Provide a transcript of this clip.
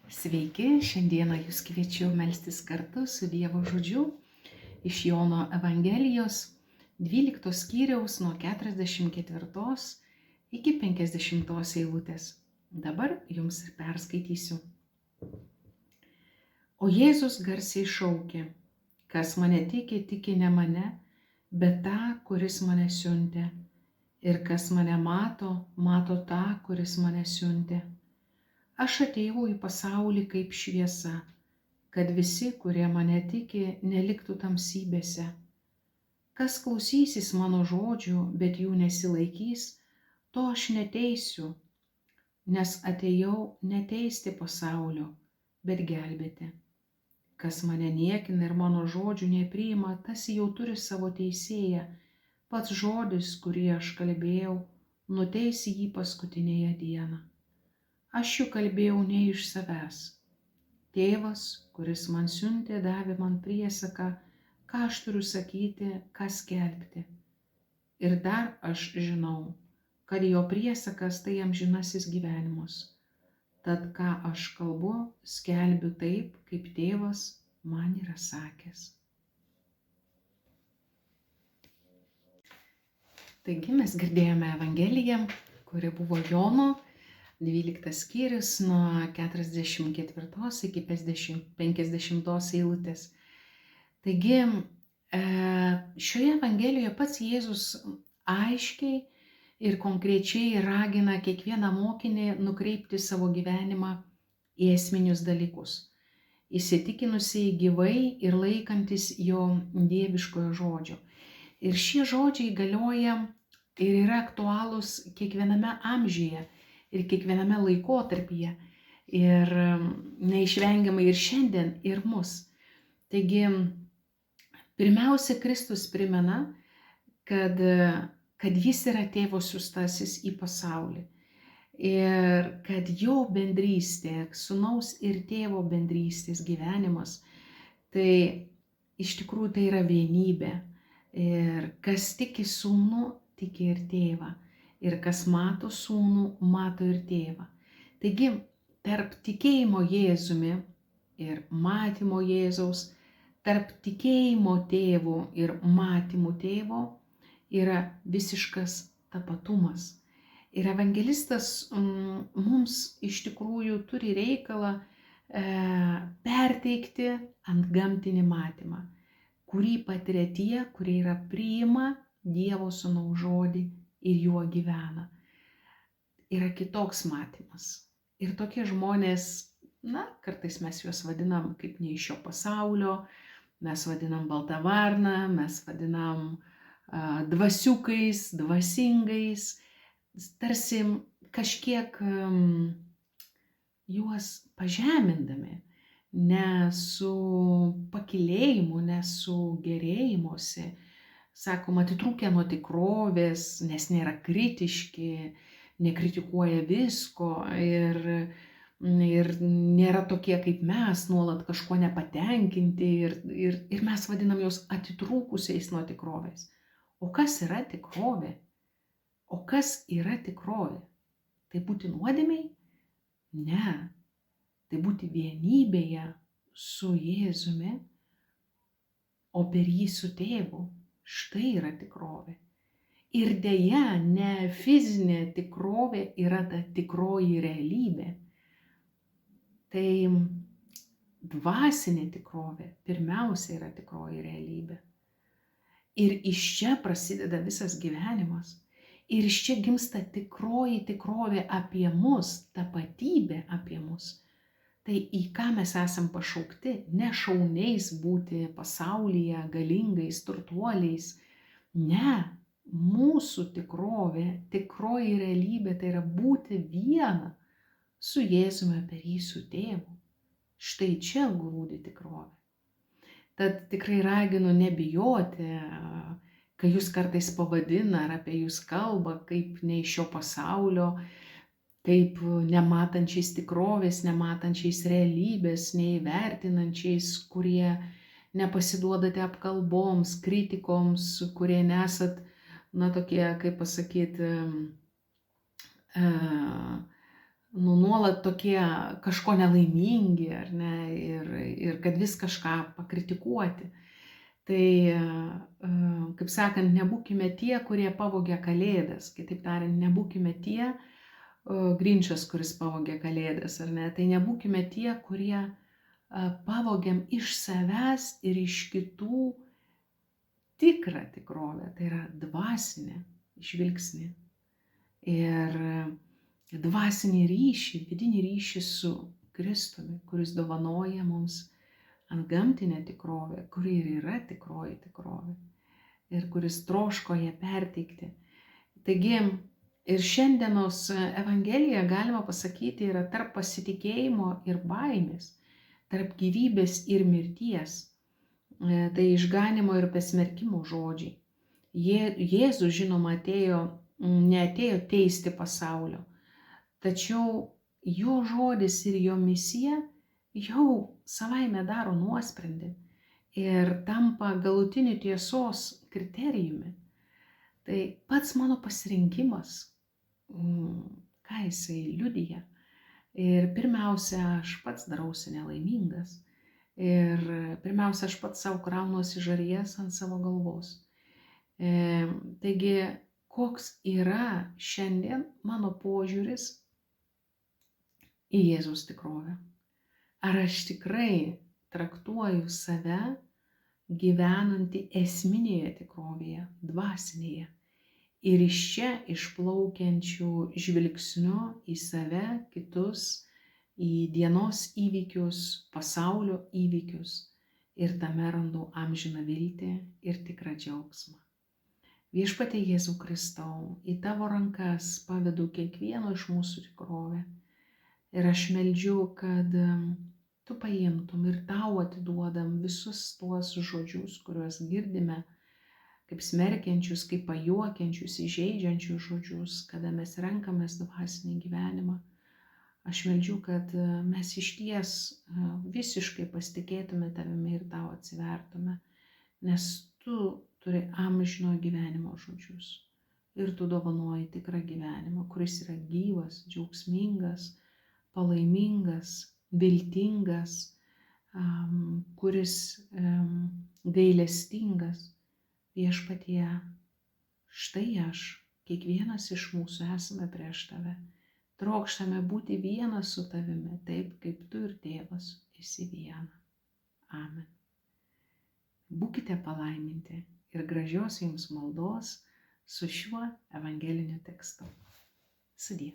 Sveiki, šiandieną jūs kviečiu melstis kartu su Dievo žodžiu iš Jono Evangelijos 12 skyriaus nuo 44 iki 50 eilutės. Dabar jums ir perskaitysiu. O Jėzus garsiai šaukė, kas mane tiki, tiki ne mane, bet tą, kuris mane siuntė. Ir kas mane mato, mato tą, kuris mane siuntė. Aš atėjau į pasaulį kaip šviesa, kad visi, kurie mane tiki, neliktų tamsybėse. Kas klausysis mano žodžių, bet jų nesilaikys, to aš neteisiu, nes atėjau neteisti pasaulio, bet gelbėti. Kas mane niekina ir mano žodžių nepriima, tas jau turi savo teisėją. Pats žodis, kurį aš kalbėjau, nuteis jį paskutinėje dieną. Aš juk kalbėjau ne iš savęs. Tėvas, kuris man siuntė, davė man priesaką, ką aš turiu sakyti, ką skelbti. Ir dar aš žinau, kad jo priesakas tai amžinasis gyvenimas. Tad ką aš kalbu, skelbiu taip, kaip tėvas man yra sakęs. Taigi mes girdėjome Evangeliją, kuri buvo Jono 12 skyrius nuo 44 iki 50 eilutės. Taigi šioje Evangelijoje pats Jėzus aiškiai ir konkrečiai ragina kiekvieną mokinį nukreipti savo gyvenimą į esminius dalykus, įsitikinusiai gyvai ir laikantis jo dieviškojo žodžio. Ir šie žodžiai galioja ir yra aktualūs kiekviename amžiuje ir kiekviename laikotarpyje ir neišvengiamai ir šiandien ir mus. Taigi, pirmiausia, Kristus primena, kad jis yra tėvo siųstasis į pasaulį ir kad jo bendrystė, sūnaus ir tėvo bendrystės gyvenimas, tai iš tikrųjų tai yra vienybė. Ir kas tiki sūnų, tiki ir tėvą. Ir kas mato sūnų, mato ir tėvą. Taigi, tarp tikėjimo Jėzumi ir matymo Jėzaus, tarp tikėjimo tėvų ir matymų tėvo yra visiškas tapatumas. Ir evangelistas mums iš tikrųjų turi reikalą perteikti antgamtinį matymą, kurį patiria tie, kurie priima Dievo sūnaus žodį ir juo gyvena. Yra kitoks matymas. Ir tokie žmonės, kartais mes juos vadinam kaip ne iš šio pasaulio, mes vadinam balta varna, mes vadinam dvasiukais, dvasingais, tarsi kažkiek juos pažemindami, ne su pakilėjimu, ne su gerėjimuose. Sakom, atitrūkę nuo tikrovės, nes nėra kritiški, nekritikuoja visko ir nėra tokie kaip mes, nuolat kažko nepatenkinti ir mes vadinam juos atitrūkusiais nuo tikrovės. O kas yra tikrovė? O kas yra tikrovė? Tai būti nuodėmėj? Ne. Tai būti vienybėje su Jėzumi, o per jį su tėvu. Štai yra tikrovė. Ir deja, ne fizinė tikrovė yra ta tikroji realybė. Tai dvasinė tikrovė pirmiausia yra tikroji realybė. Ir iš čia prasideda visas gyvenimas. Ir iš čia gimsta tikroji tikrovė apie mus, tapatybė apie mus. Tai į ką mes esam pašaukti, ne šauniais būti pasaulyje, galingais, turtuoliais. Ne, mūsų tikrovė, tikroji realybė tai yra būti viena su Jėzumi per jį su tėvu. Štai čia glūdi tikrovė. Tad tikrai raginu nebijoti, kai jūs kartais pavadina ar apie jūs kalba kaip ne iš šio pasaulio, kaip nematančiais tikrovės, nematančiais realybės, neįvertinančiais, kurie nepasiduodate apkalboms, kritikoms, kurie nesat, tokie, kaip pasakyti, nuolat tokie kažko nelaimingi, ar ne, ir kad vis kažką pakritikuoti. Tai, kaip sakant, nebūkime tie, kurie pavogia kalėdas. Kitaip tariant, nebūkime tie, Grinčas, kuris pavogia kalėdas, ar ne. Tai nebūkime tie, kurie pavogiam iš savęs ir iš kitų tikrą tikrovę, tai yra dvasinę žvilgsnį. Ir dvasinį ryšį, vidinį ryšį su Kristumi, kuris dovanoja mums antgamtinę tikrovę, kuri ir yra tikroji tikrovė ir kuris troško ją perteikti. Taigi ir šiandienos Evangelija, galima pasakyti, yra tarp pasitikėjimo ir baimės, tarp gyvybės ir mirties. Tai išganimo ir pasmerkimo žodžiai. Jėzus, žinoma, neatėjo teisti pasaulio, tačiau jo žodis ir jo misija jau savaime daro nuosprendį ir tampa galutiniu tiesos kriterijumi. Tai pats mano pasirinkimas, ką jisai liudija. Ir pirmiausia, aš pats darausi nelaimingas. Ir pirmiausia, aš pats savo kraunuosi žarijas ant savo galvos. Taigi, koks yra šiandien mano požiūris į Jėzaus tikrovę? Ar aš tikrai traktuoju save gyvenantį esminėje tikrovėje, dvasinėje, ir iš čia išplaukiančių žvilgsniu į save, kitus, į dienos įvykius, pasaulio įvykius, ir tame randu amžiną viltį ir tikrą džiaugsmą. Viešpatie Jėzau Kristau, į tavo rankas pavedu kiekvieno iš mūsų tikrovę. Ir aš meldžiu, kad tu paimtum ir tau atiduodam visus tuos žodžius, kuriuos girdime, kaip smerkiančius, kaip pajuokiančius, įžeidžiančius žodžius, kada mes renkamės dvasinį gyvenimą. Aš meldžiu, kad mes išties visiškai pasitikėtume tavimi ir tau atsivertume, nes tu turi amžino gyvenimo žodžius. Ir tu dovanoji tikrą gyvenimą, kuris yra gyvas, džiaugsmingas, palaimingas, viltingas, kuris gailestingas. Viešpatie, štai aš, kiekvienas iš mūsų esame prieš tave. Trokštame būti vienas su tavimi, taip kaip tu ir tėvas esi viena. Amen. Būkite palaiminti ir gražios jums maldos su šiuo evangeliniu tekstu. Sudie.